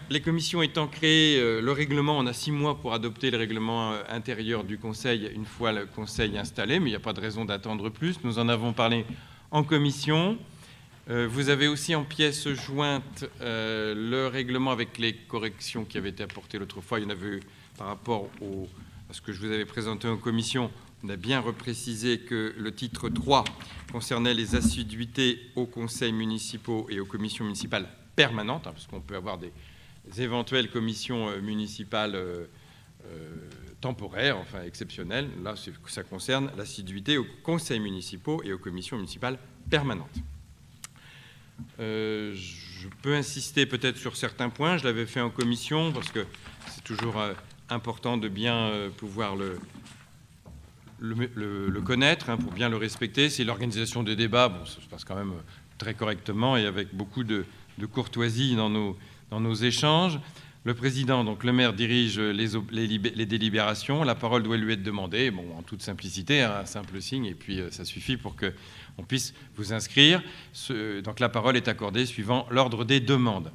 Les commissions étant créées, le règlement, on a 6 mois pour adopter le règlement intérieur du Conseil, une fois le Conseil installé, mais il n'y a pas de raison d'attendre plus. Nous en avons parlé en commission. Vous avez aussi en pièce jointe le règlement avec les corrections qui avaient été apportées l'autre fois. Il y en avait eu par rapport à ce que je vous avais présenté en commission. On a bien reprécisé que le titre 3 concernait les assiduités aux conseils municipaux et aux commissions municipales permanentes, parce qu'on peut avoir des éventuelles commissions municipales temporaires, enfin exceptionnelles. Là, ça concerne l'assiduité aux conseils municipaux et aux commissions municipales permanentes. Je peux insister peut-être sur certains points. Je l'avais fait en commission parce que c'est toujours important de bien pouvoir le connaître, pour bien le respecter. C'est l'organisation des débats. Bon, ça se passe quand même très correctement et avec beaucoup de courtoisie dans nos échanges. Le président, donc le maire, dirige les délibérations. La parole doit lui être demandée, bon, en toute simplicité, un simple signe, et puis ça suffit pour qu'on puisse vous inscrire. Donc la parole est accordée suivant l'ordre des demandes.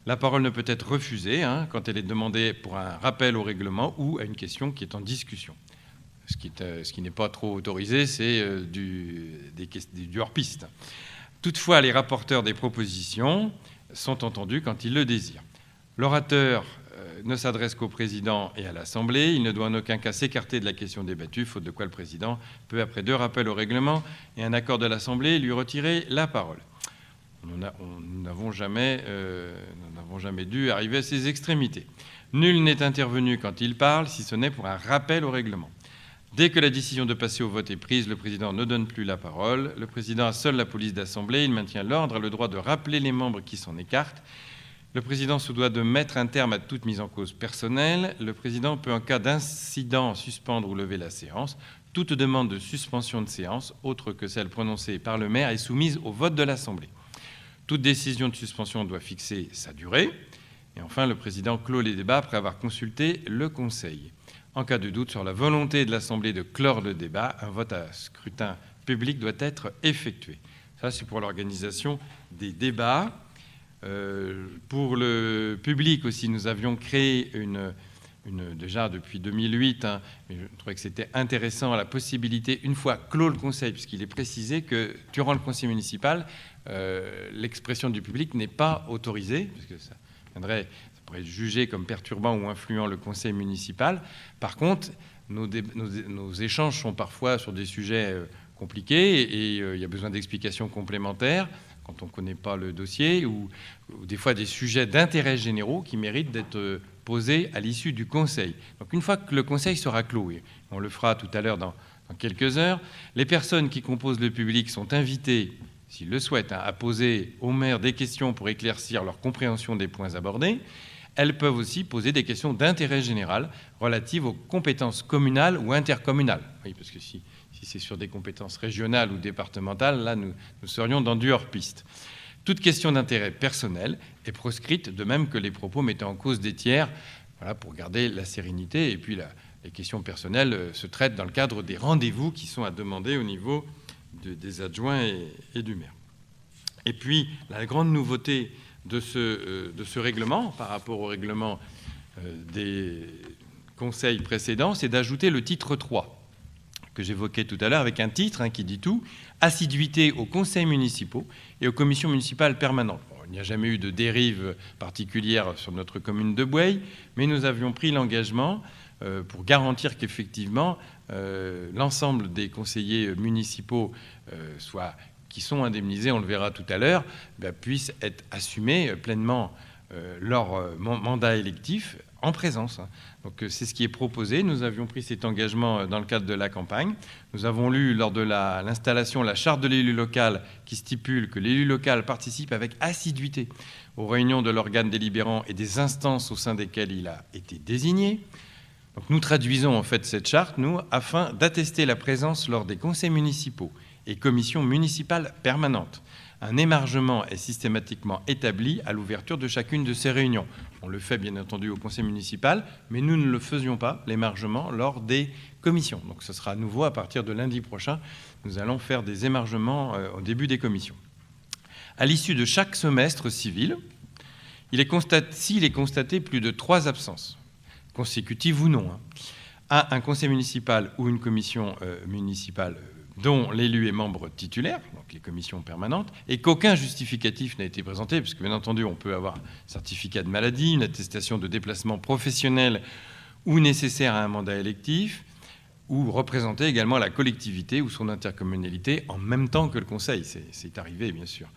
La parole ne peut être refusée quand elle est demandée pour un rappel au règlement ou à une question qui est en discussion. Ce qui n'est pas trop autorisé, c'est du hors-piste. Toutefois, les rapporteurs des propositions sont entendus quand ils le désirent. L'orateur ne s'adresse qu'au président et à l'Assemblée. Il ne doit en aucun cas s'écarter de la question débattue, faute de quoi le président peut, après 2 rappels au règlement et un accord de l'Assemblée, lui retirer la parole. Nous n'avons jamais dû arriver à ces extrémités. Nul n'est intervenu quand il parle, si ce n'est pour un rappel au règlement. Dès que la décision de passer au vote est prise, le président ne donne plus la parole. Le président a seul la police d'Assemblée. Il maintient l'ordre, a le droit de rappeler les membres qui s'en écartent. Le président se doit de mettre un terme à toute mise en cause personnelle. Le président peut, en cas d'incident, suspendre ou lever la séance. Toute demande de suspension de séance, autre que celle prononcée par le maire, est soumise au vote de l'Assemblée. Toute décision de suspension doit fixer sa durée. Et enfin, le président clôt les débats après avoir consulté le Conseil. En cas de doute sur la volonté de l'Assemblée de clore le débat, un vote à scrutin public doit être effectué. Ça, c'est pour l'organisation des débats. Pour le public aussi, nous avions créé déjà depuis 2008, mais je trouvais que c'était intéressant, la possibilité, une fois clos le Conseil, puisqu'il est précisé que durant le Conseil municipal, l'expression du public n'est pas autorisée, parce que ça pourrait être jugé comme perturbant ou influant le Conseil municipal. Par contre, nos échanges sont parfois sur des sujets compliqués et il y a besoin d'explications complémentaires quand on ne connaît pas le dossier, ou des fois des sujets d'intérêt généraux qui méritent d'être posés à l'issue du Conseil. Donc une fois que le Conseil sera clos, et on le fera tout à l'heure dans quelques heures, les personnes qui composent le public sont invitées, s'ils le souhaitent, à poser au maire des questions pour éclaircir leur compréhension des points abordés. Elles peuvent aussi poser des questions d'intérêt général relatives aux compétences communales ou intercommunales. Oui, parce que si c'est sur des compétences régionales ou départementales, là, nous serions dans du hors-piste. Toute question d'intérêt personnel est proscrite, de même que les propos mettant en cause des tiers, voilà, pour garder la sérénité. Et puis, les questions personnelles se traitent dans le cadre des rendez-vous qui sont à demander au niveau des adjoints et du maire. Et puis, la grande nouveauté de ce règlement, par rapport au règlement des conseils précédents, c'est d'ajouter le titre 3, que j'évoquais tout à l'heure, avec un titre qui dit tout, « Assiduité aux conseils municipaux et aux commissions municipales permanentes ». Bon, il n'y a jamais eu de dérive particulière sur notre commune de Boueil, mais nous avions pris l'engagement pour garantir qu'effectivement l'ensemble des conseillers municipaux qui sont indemnisés, on le verra tout à l'heure, puissent être assumés pleinement leur mandat électif en présence. Donc c'est ce qui est proposé. Nous avions pris cet engagement dans le cadre de la campagne. Nous avons lu lors de l'installation la charte de l'élu local qui stipule que l'élu local participe avec assiduité aux réunions de l'organe délibérant et des instances au sein desquelles il a été désigné. Donc nous traduisons en fait cette charte, afin d'attester la présence lors des conseils municipaux et commissions municipales permanentes. Un émargement est systématiquement établi à l'ouverture de chacune de ces réunions. On le fait bien entendu au conseil municipal, mais nous ne le faisions pas, l'émargement, lors des commissions. Donc ce sera à nouveau à partir de lundi prochain. Nous allons faire des émargements au début des commissions. À l'issue de chaque semestre civil, S'il est constaté plus de 3 absences, consécutives ou non, à un conseil municipal ou une commission municipale dont l'élu est membre titulaire, donc les commissions permanentes, et qu'aucun justificatif n'a été présenté, puisque bien entendu on peut avoir un certificat de maladie, une attestation de déplacement professionnel ou nécessaire à un mandat électif, ou représenter également la collectivité ou son intercommunalité en même temps que le conseil. C'est arrivé, bien sûr.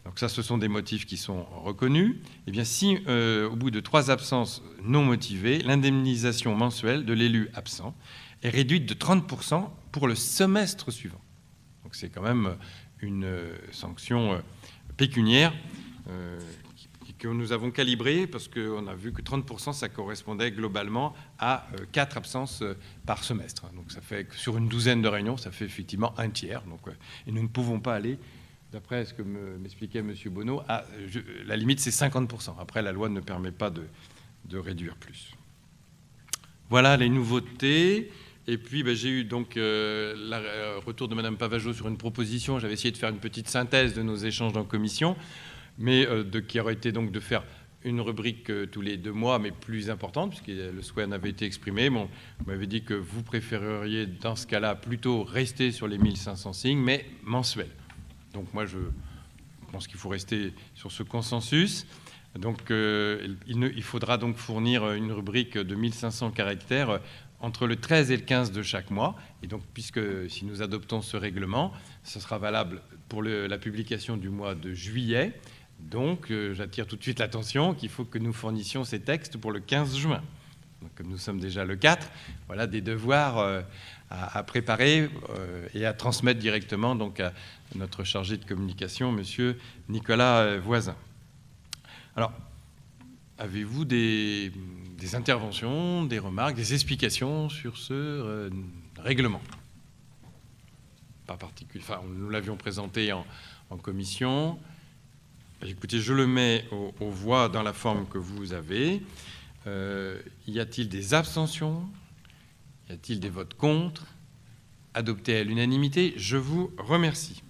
Donc ça, ce sont des motifs qui sont reconnus. Eh bien, si au bout de 3 absences non motivées, l'indemnisation mensuelle de l'élu absent est réduite de 30% pour le semestre suivant. Donc c'est quand même une sanction pécuniaire que nous avons calibrée parce qu'on a vu que 30%, ça correspondait globalement à 4 absences par semestre. Donc ça fait que sur une douzaine de réunions, ça fait effectivement un tiers. Donc, et nous ne pouvons pas aller, d'après ce que m'expliquait M. Bonneau, la limite c'est 50%. Après, la loi ne permet pas de réduire plus. Voilà les nouveautés. Et puis, j'ai eu donc le retour de Mme Pavageau sur une proposition. J'avais essayé de faire une petite synthèse de nos échanges en commission, mais qui aurait été donc de faire une rubrique tous les 2 mois, mais plus importante, puisque le souhait en avait été exprimé. Bon, vous m'avez dit que vous préféreriez, dans ce cas-là, plutôt rester sur les 1500 signes, mais mensuels. Donc moi, je pense qu'il faut rester sur ce consensus. Donc il faudra donc fournir une rubrique de 1500 caractères entre le 13 et le 15 de chaque mois. Et donc, puisque si nous adoptons ce règlement, ce sera valable pour la publication du mois de juillet. Donc, j'attire tout de suite l'attention qu'il faut que nous fournissions ces textes pour le 15 juin. Donc, comme nous sommes déjà le 4, voilà des devoirs à préparer et à transmettre directement donc, à notre chargé de communication, M. Nicolas Voisin. Alors, avez-vous des interventions, des remarques, des explications sur ce règlement? Pas particulier. Enfin, nous l'avions présenté en commission. Écoutez, je le mets aux voix dans la forme que vous avez. Y a-t-il des abstentions? Y a-t-il des votes contre? Adopté à l'unanimité? Je vous remercie.